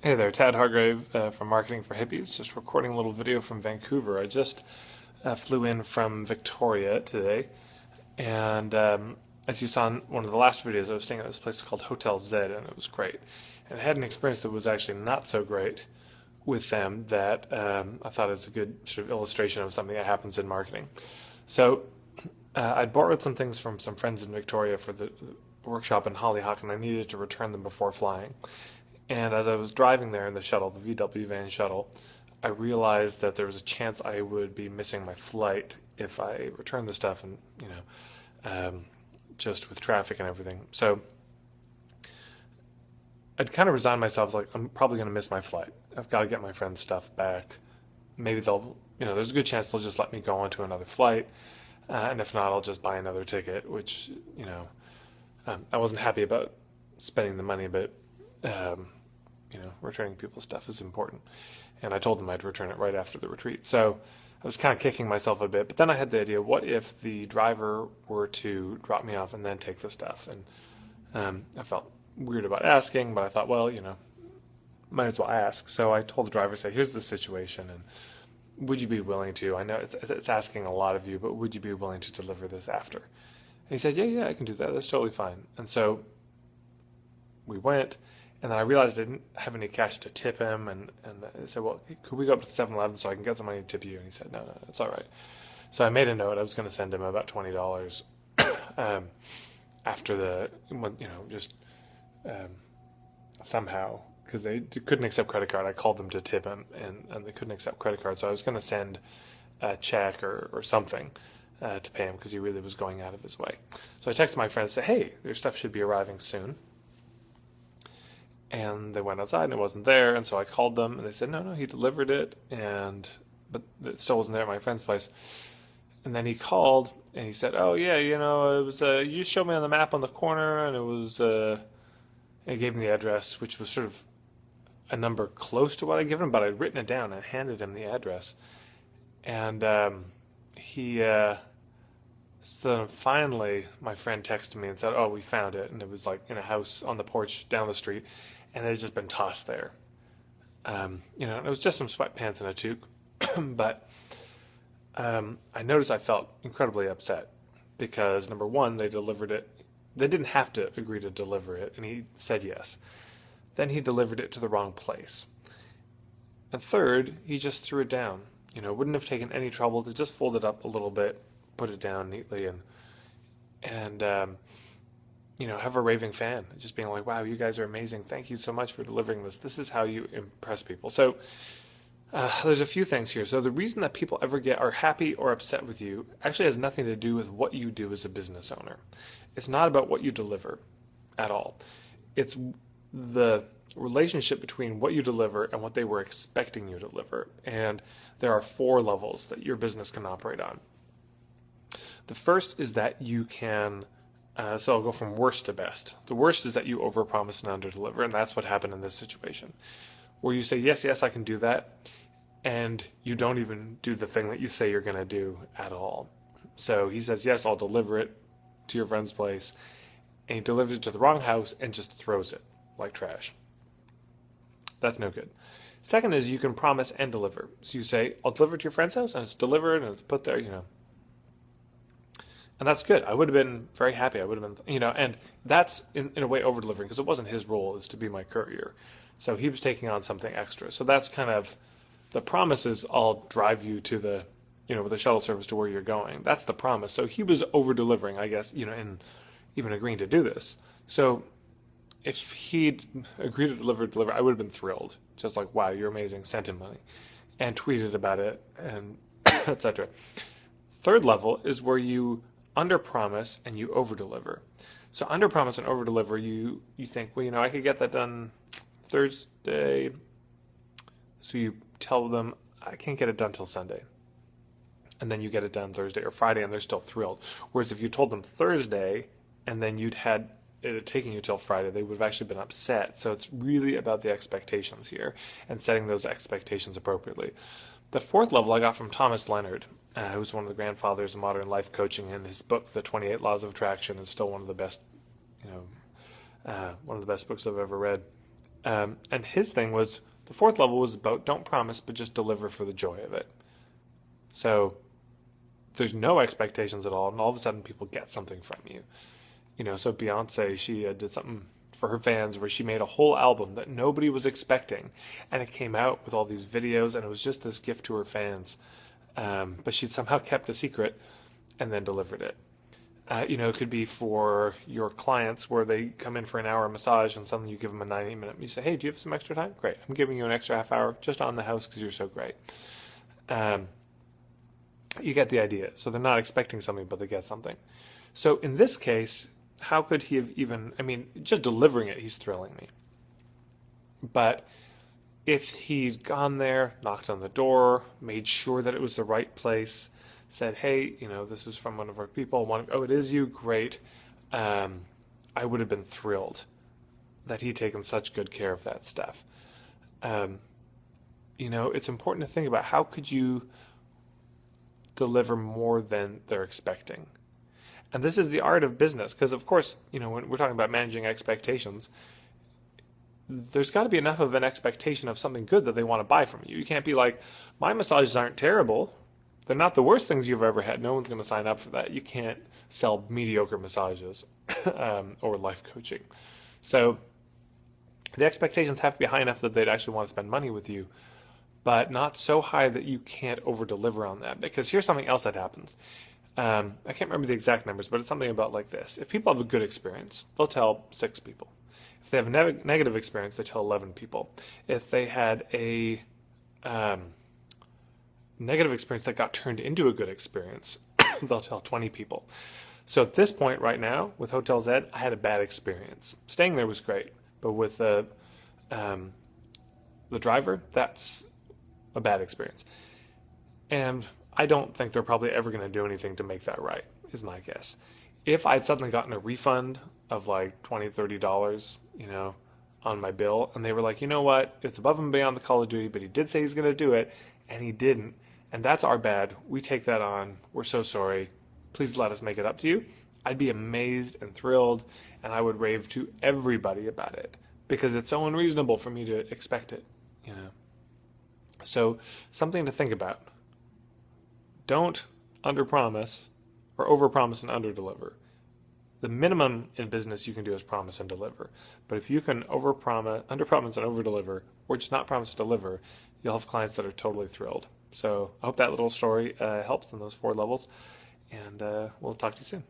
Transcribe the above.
Hey there, Tad Hargrave from Marketing for Hippies. Just recording a little video from Vancouver. I just flew in from Victoria today, and as you saw in one of the last videos, I was staying at this place called Hotel Z, and it was great. And I had an experience that was actually not so great with them that I thought is a good sort of illustration of something that happens in marketing. So I'd borrowed some things from some friends in Victoria for the workshop in Hollyhock, and I needed to return them before flying. And as I was driving there in the shuttle, the VW van shuttle, I realized that there was a chance I would be missing my flight if I returned the stuff, and just with traffic and everything. So I'd kind of resigned myself, like I'm probably going to miss my flight. I've got to get my friend's stuff back. Maybe they'll, there's a good chance they'll just let me go on to another flight, and if not, I'll just buy another ticket. Which I wasn't happy about spending the money, but returning people's stuff is important. And I told them I'd return it right after the retreat. So I was kind of kicking myself a bit. But then I had the idea, what if the driver were to drop me off and then take the stuff? And I felt weird about asking, but I thought, well, might as well ask. So I told the driver, say, here's the situation, and would you be willing to, I know it's asking a lot of you, but would you be willing to deliver this after? And he said, yeah, I can do that. That's totally fine. And so we went. And then I realized I didn't have any cash to tip him, and I said, well, could we go up to 7-Eleven so I can get some money to tip you? And he said, no, it's all right. So I made a note. I was going to send him about $20 after somehow, because they couldn't accept credit card. I called them to tip him, and they couldn't accept credit card. So I was going to send a check or something to pay him because he really was going out of his way. So I texted my friends and said, hey, their stuff should be arriving soon. And they went outside and it wasn't there, and so I called them and they said, no, he delivered it, but it still wasn't there at my friend's place. And then he called and he said, oh yeah, it was you just showed me on the map on the corner, and it was he gave me the address, which was sort of a number close to what I'd given him, but I'd written it down and handed him the address. And so then finally my friend texted me and said, oh, we found it, and it was like in a house on the porch down the street, and it had just been tossed there. It was just some sweatpants and a toque. But I noticed I felt incredibly upset because, number one, they delivered it. They didn't have to agree to deliver it, and he said yes. Then he delivered it to the wrong place. And third, he just threw it down. Wouldn't have taken any trouble to just fold it up a little bit, put it down neatly, and have a raving fan, just being like, wow, you guys are amazing. Thank you so much for delivering this. This is how you impress people. So there's a few things here. So the reason that people are happy or upset with you actually has nothing to do with what you do as a business owner. It's not about what you deliver at all. It's the relationship between what you deliver and what they were expecting you to deliver. And there are 4 levels that your business can operate on. The first is that you can, so I'll go from worst to best. The worst is that you overpromise and underdeliver, and that's what happened in this situation, where you say, yes, I can do that, and you don't even do the thing that you say you're going to do at all. So he says, yes, I'll deliver it to your friend's place, and he delivers it to the wrong house and just throws it like trash. That's no good. Second is you can promise and deliver. So you say, I'll deliver it to your friend's house, and it's delivered, and it's put there, And that's good. I would have been very happy. I would have been, and that's in a way over-delivering because it wasn't his role is to be my courier. So he was taking on something extra. So that's kind of the promise is I'll drive you to the, with a shuttle service to where you're going. That's the promise. So he was over-delivering, I guess, in even agreeing to do this. So if he'd agreed to deliver, I would have been thrilled. Just like, wow, you're amazing. Sent him money and tweeted about it and etc. Third level is where you under-promise and you over-deliver. So under-promise and over-deliver, you think, well, I could get that done Thursday. So you tell them, I can't get it done till Sunday. And then you get it done Thursday or Friday, and they're still thrilled. Whereas if you told them Thursday, and then it had taken you till Friday, they would have actually been upset. So it's really about the expectations here and setting those expectations appropriately. The fourth level I got from Thomas Leonard, who's one of the grandfathers of modern life coaching, and his book, The 28 Laws of Attraction, is still one of the best, one of the best books I've ever read. And his thing was the fourth level was about don't promise, but just deliver for the joy of it. So there's no expectations at all, and all of a sudden people get something from you. So Beyonce, she did something for her fans where she made a whole album that nobody was expecting, and it came out with all these videos, and it was just this gift to her fans. But she'd somehow kept a secret and then delivered it. It could be for your clients where they come in for an hour massage and suddenly you give them a 90-minute. You say, hey, do you have some extra time? Great. I'm giving you an extra half hour just on the house because you're so great. You get the idea. So they're not expecting something, but they get something. So in this case, how could he have just delivering it, he's thrilling me. But if he'd gone there, knocked on the door, made sure that it was the right place, said, hey, this is from one of our people. Oh, it is you? Great. I would have been thrilled that he'd taken such good care of that stuff. It's important to think about how could you deliver more than they're expecting. And this is the art of business, because of course, when we're talking about managing expectations, there's got to be enough of an expectation of something good that they want to buy from you. You can't be like, my massages aren't terrible. They're not the worst things you've ever had. No one's going to sign up for that. You can't sell mediocre massages or life coaching. So the expectations have to be high enough that they'd actually want to spend money with you, but not so high that you can't over-deliver on that. Because here's something else that happens. I can't remember the exact numbers, but it's something about like this. If people have a good experience, they'll tell 6 people. If they have a negative experience, they tell 11 people. If they had a negative experience that got turned into a good experience, they'll tell 20 people. So at this point right now, with Hotel Z, I had a bad experience. Staying there was great, but with the driver, that's a bad experience. And I don't think they're probably ever going to do anything to make that right, is my guess. If I'd suddenly gotten a refund of like $20, $30, on my bill, and they were like, you know what, it's above and beyond the call of duty, but he did say he's going to do it, and he didn't, and that's our bad. We take that on. We're so sorry. Please let us make it up to you. I'd be amazed and thrilled, and I would rave to everybody about it, because it's so unreasonable for me to expect it, So something to think about. Don't underpromise or overpromise and underdeliver. The minimum in business you can do is promise and deliver. But if you can underpromise and overdeliver, or just not promise to deliver, you'll have clients that are totally thrilled. So I hope that little story helps in those 4 levels, and we'll talk to you soon.